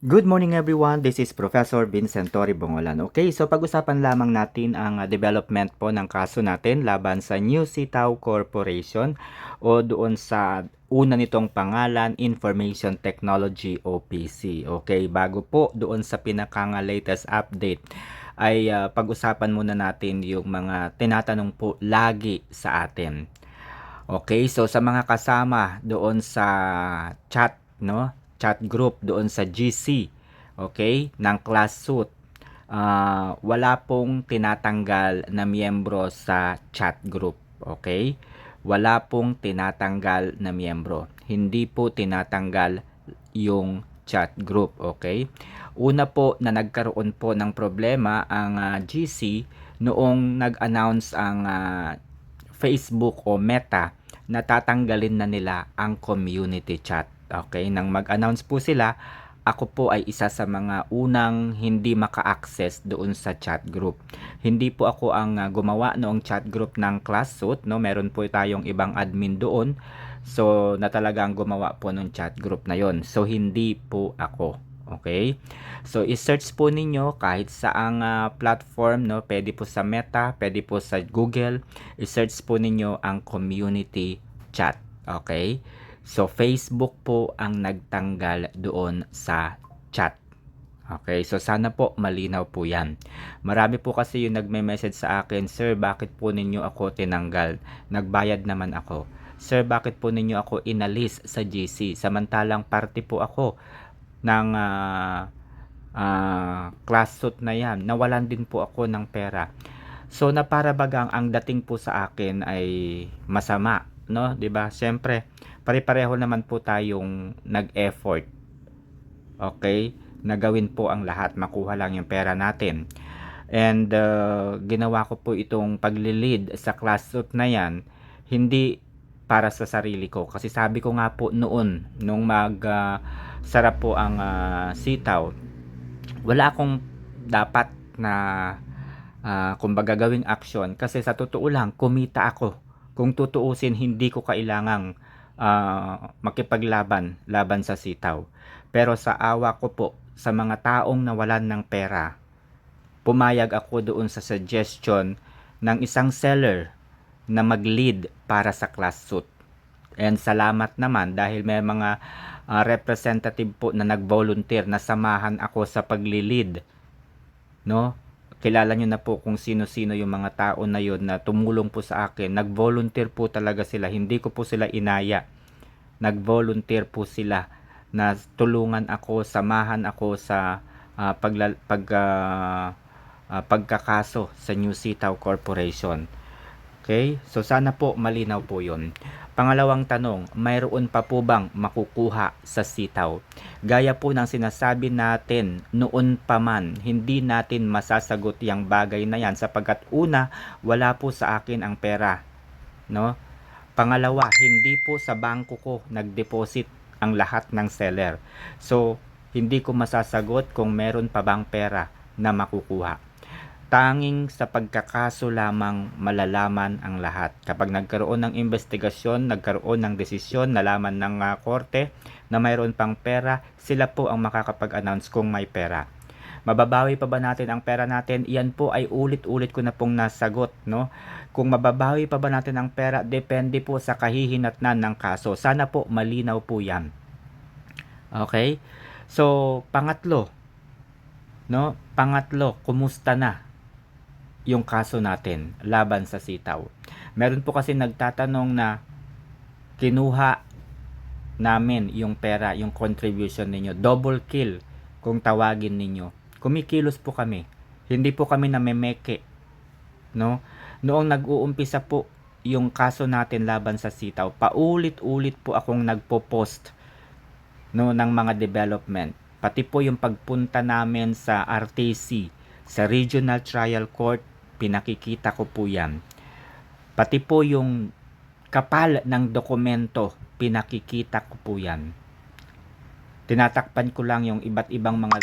Good morning everyone, this is Professor Vincent Tori Bongolan. Okay, so pag-usapan lamang natin ang development po ng kaso natin laban sa New Sitaw Corporation o doon sa una nitong pangalan, Information Technology o PC. Okay, bago po doon sa pinaka-latest update ay pag-usapan muna natin yung mga tinatanong po lagi sa atin. Okay, so sa mga kasama doon sa chat, no? Chat group doon sa GC, okay, ng class suit. Wala pong tinatanggal na miyembro sa chat group, okay? Wala pong tinatanggal na miyembro. Hindi po tinatanggal yung chat group, okay? Una po na nagkaroon po ng problema ang GC noong nag-announce ang Facebook o Meta na tatanggalin na nila ang community chat. Okay, nang mag-announce po sila, ako po ay isa sa mga unang hindi maka-access doon sa chat group. Hindi po ako ang gumawa noong chat group ng ClassSuit, no? Meron po tayong ibang admin doon. So, na talagang gumawa po ng chat group na yon. So, hindi po ako. Okay? So, i-search po ninyo kahit saang platform, no? Pwede po sa Meta, pwede po sa Google. I-search po ninyo ang community chat. Okay? So, Facebook po ang nagtanggal doon sa chat. Okay, so sana po malinaw po yan. Marami po kasi yung nagme-message sa akin, Sir, bakit po ninyo ako tinanggal? Nagbayad naman ako. Sir, bakit po ninyo ako inalis sa GC? Samantalang party po ako ng class suit na yan. Nawalan din po ako ng pera. So na para bagang ang dating po sa akin ay masama, no? 'Di ba? Siyempre, pare-pareho naman po tayong nag-effort. Okay? Nagawin po ang lahat, makuha lang yung pera natin. And ginawa ko po itong pagli-lead sa class suit na yan, hindi para sa sarili ko. Kasi sabi ko nga po noon, nung sarap po ang sitaw, wala akong dapat na kumbaga gawing action kasi sa totoo lang kumita ako. Kung tutuusin, hindi ko kailangang makipaglaban sa sitaw. Pero sa awa ko po sa mga taong nawalan ng pera, pumayag ako doon sa suggestion ng isang seller na mag-lead para sa class suit. And salamat naman dahil may mga representative po na nag-volunteer na samahan ako sa pagli-lead, no? Kilala nyo na po kung sino-sino yung mga tao na yun na tumulong po sa akin. Nag-volunteer po talaga sila. Hindi ko po sila inaya. Nag-volunteer po sila na tulungan ako, samahan ako sa pagkakaso sa New Sitaw Corporation. Okay? So sana po malinaw po 'yon. Pangalawang tanong, mayroon pa po bang makukuha sa sitaw? Gaya po ng sinasabi natin noon pa man, hindi natin masasagot yung bagay na yan sapagkat una, wala po sa akin ang pera. No? Pangalawa, hindi po sa bangko ko nag-deposit ang lahat ng seller. So, hindi ko masasagot kung meron pa bang pera na makukuha. Tanging sa pagkakaso lamang malalaman ang lahat. Kapag nagkaroon ng investigasyon, nagkaroon ng desisyon, nalaman ng korte na mayroon pang pera, sila po ang makakapag-announce kung may pera. Mababawi pa ba natin ang pera natin? Yan po ay ulit-ulit ko na pong nasagot, no? Kung mababawi pa ba natin ang pera, depende po sa kahihinatnan ng kaso. Sana po malinaw po yan. Okay? So, pangatlo, no? Pangatlo, kumusta na yung kaso natin laban sa sitaw? Meron po kasi nagtatanong na kinuha namin yung pera, yung contribution ninyo. Double kill kung tawagin ninyo. Kumikilos po kami. Hindi po kami namemeke, no? Noong nag-uumpisa po yung kaso natin laban sa sitaw, paulit-ulit po akong nagpo-post, no, ng mga development. Pati po yung pagpunta namin sa RTC, sa Regional Trial Court, pinakikita ko po yan. Pati po yung kapal ng dokumento, pinakikita ko po yan. Tinatakpan ko lang yung iba't ibang mga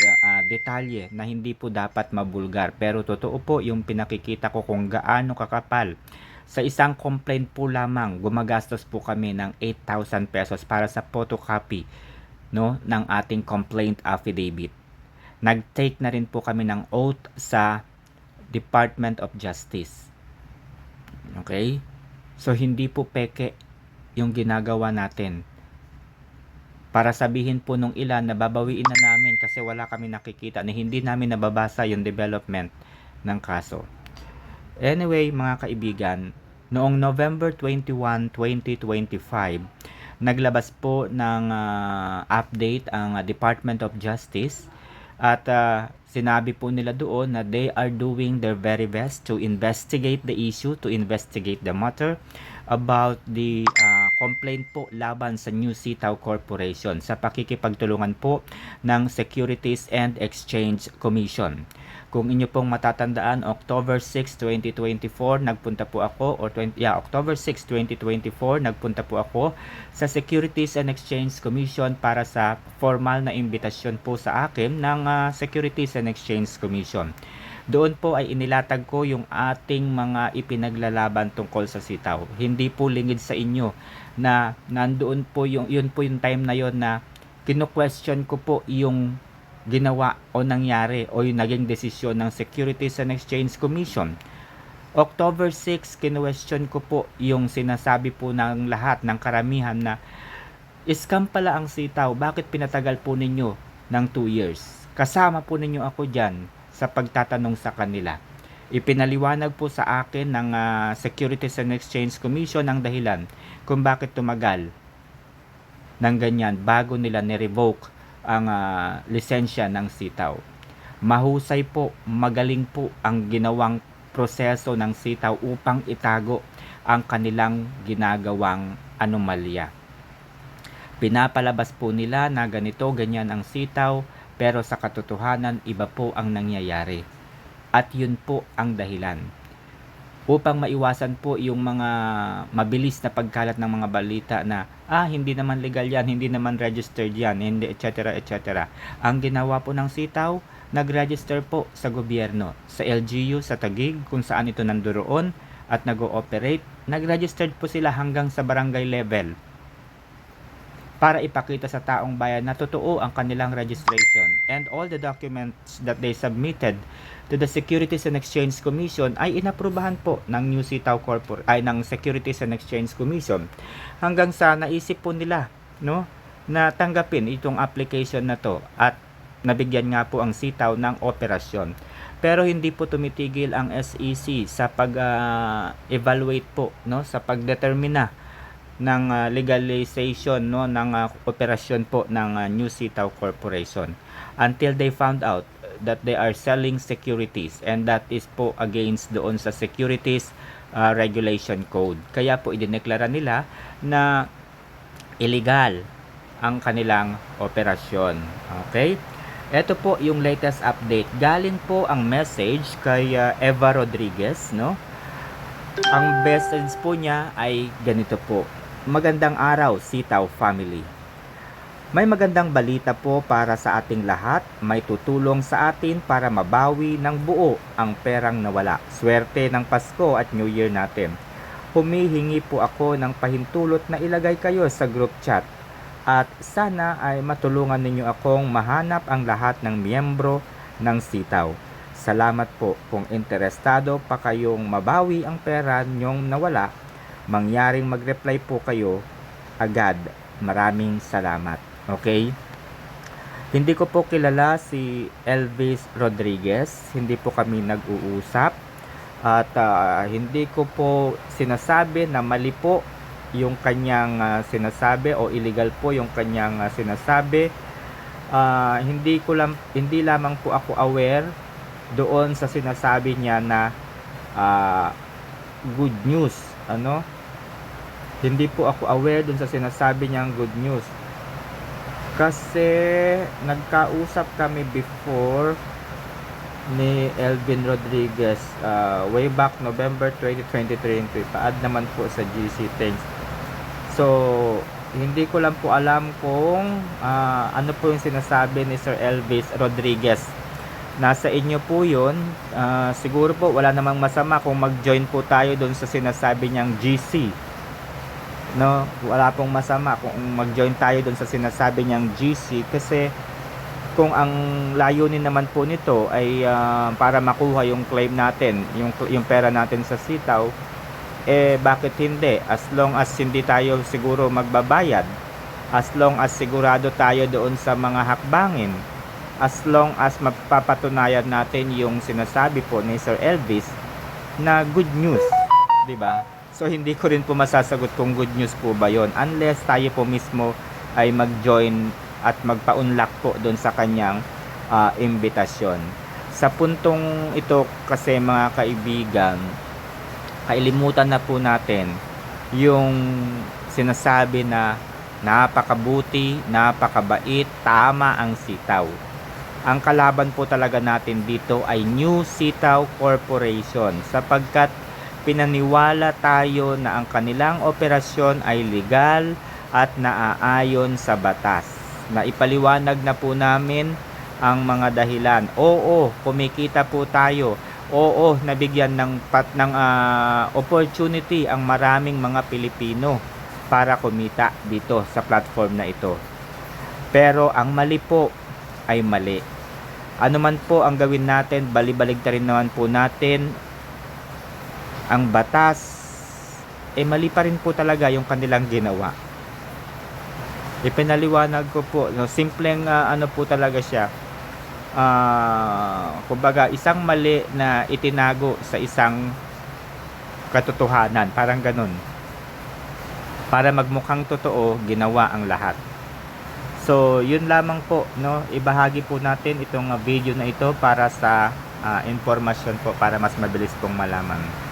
detalye na hindi po dapat mabulgar. Pero totoo po yung pinakikita ko kung gaano kakapal. Sa isang complaint po lamang, gumagastos po kami ng 8,000 pesos para sa photocopy no, ng ating complaint affidavit. Nag-take na rin po kami ng oath sa Department of Justice. Okay? So hindi po peke yung ginagawa natin. Para sabihin po nung ilan na babawiin na namin kasi wala kami nakikita na hindi namin nababasa yung development ng kaso. Anyway, mga kaibigan, noong November 21, 2025, naglabas po ng update ang Department of Justice at sinabi po nila doon na they are doing their very best to investigate the issue, to investigate the matter about the complaint po laban sa New Sitaw Corporation sa pakikipagtulungan po ng Securities and Exchange Commission. Kung inyo pong matatandaan, October 6, 2024, nagpunta po ako, October 6, 2024, nagpunta po ako sa Securities and Exchange Commission para sa formal na imbitasyon po sa akin ng Securities and Exchange Commission. Doon po ay inilatag ko yung ating mga ipinaglalaban tungkol sa sitaw. Hindi po lingid sa inyo na nandoon po yun po yung time na yon na kino-question ko po yung ginawa o nangyari o yung naging desisyon ng Securities and Exchange Commission. October 6, kino-question ko po yung sinasabi po ng lahat, ng karamihan na scam pala ang sitaw. Bakit pinatagal po ninyo ng 2 years? Kasama po ninyo ako dyan sa pagtatanong sa kanila. Ipinaliwanag po sa akin ng Securities and Exchange Commission ang dahilan kung bakit tumagal ng ganyan bago nila ni-revoke ang lisensya ng sitaw. Mahusay po, magaling po ang ginawang proseso ng sitaw upang itago ang kanilang ginagawang anomalya. Pinapalabas po nila na ganito, ganyan ang sitaw, pero sa katotohanan iba po ang nangyayari. At yun po ang dahilan. Upang maiwasan po yung mga mabilis na pagkalat ng mga balita na hindi naman legal yan, hindi naman registered yan, hindi etc. etc. Ang ginawa po ng sitaw, nag-register po sa gobyerno, sa LGU, sa Taguig, kung saan ito nandoon at nag-ooperate. Nag-registered po sila hanggang sa barangay level para ipakita sa taong bayan na totoo ang kanilang registration, and all the documents that they submitted to the Securities and Exchange Commission ay inaprubahan po ng New Sitaw ng Securities and Exchange Commission, hanggang sa naisip po nila, no, na tanggapin itong application na to at nabigyan nga po ang sitaw ng operasyon. Pero hindi po tumitigil ang SEC sa pag-evaluate po, no, sa pagdetermina ng legalization, no, ng operasyon po ng New Sitaw Corporation until they found out that they are selling securities, and that is po against doon sa Securities Regulation Code. Kaya po idineklara nila na illegal ang kanilang operasyon. Okay? Ito po yung latest update. Galing po ang message kay Eva Rodriguez, no? Ang message po niya ay ganito po: magandang araw, Sitaw family. May magandang balita po para sa ating lahat. May tutulong sa atin para mabawi ng buo ang perang nawala. Swerte ng Pasko at New Year natin. Humihingi po ako ng pahintulot na ilagay kayo sa group chat. At sana ay matulungan ninyo akong mahanap ang lahat ng miyembro ng Sitaw. Salamat po kung interesado pa kayong mabawi ang pera nyong nawala. Mangyaring mag-reply po kayo agad. Maraming salamat. Okay? Hindi ko po kilala si Elvis Rodriguez. Hindi po kami nag-uusap. At hindi ko po sinasabi na mali po yung kanyang sinasabi o illegal po yung kanyang sinasabi. Hindi lamang po ako aware doon sa sinasabi niya na good news, ano? Hindi po ako aware dun sa sinasabi niyang good news. Kasi nagkausap kami before ni Elvin Rodriguez way back November 2023. Pa-add naman po sa GC Things. So, hindi ko lang po alam kung ano po yung sinasabi ni Sir Elvis Rodriguez. Nasa inyo po yun. Siguro po wala namang masama kung mag-join po tayo dun sa sinasabi niyang GC. no? Wala pong masama kung mag-join tayo doon sa sinasabi niyang GC, kasi kung ang layunin naman po nito ay para makuha yung claim natin, yung pera natin sa sitaw, bakit hindi? As long as hindi tayo siguro magbabayad, as long as sigurado tayo doon sa mga hakbangin, as long as mapapatunayan natin yung sinasabi po ni Sir Elvis na good news, 'di ba? So hindi ko rin po masasagot kung good news po ba 'yon, unless tayo po mismo ay mag-join at magpa-unlock po doon sa kanyang imbitasyon. Sa puntong ito kasi, mga kaibigan, kailimutan na po natin yung sinasabi na napakabuti, napakabait, tama ang sitaw. Ang kalaban po talaga natin dito ay New Sitaw Corporation, sapagkat pinaniwala tayo na ang kanilang operasyon ay legal at naaayon sa batas. Naipaliwanag na po namin ang mga dahilan. Oo, kumikita po tayo. Oo, nabigyan ng opportunity ang maraming mga Pilipino para kumita dito sa platform na ito. Pero ang mali po ay mali. Ano man po ang gawin natin, balibaligtarin naman po natin ang batas, mali pa rin po talaga yung kanilang ginawa. Ipinaliwanag ko po, no, simpleng ano po talaga siya. Kumbaga, isang mali na itinago sa isang katotohanan, parang ganun. Para magmukhang totoo, ginawa ang lahat. So, yun lamang po, no? Ibahagi po natin itong video na ito para sa informasyon po, para mas mabilis pong malaman.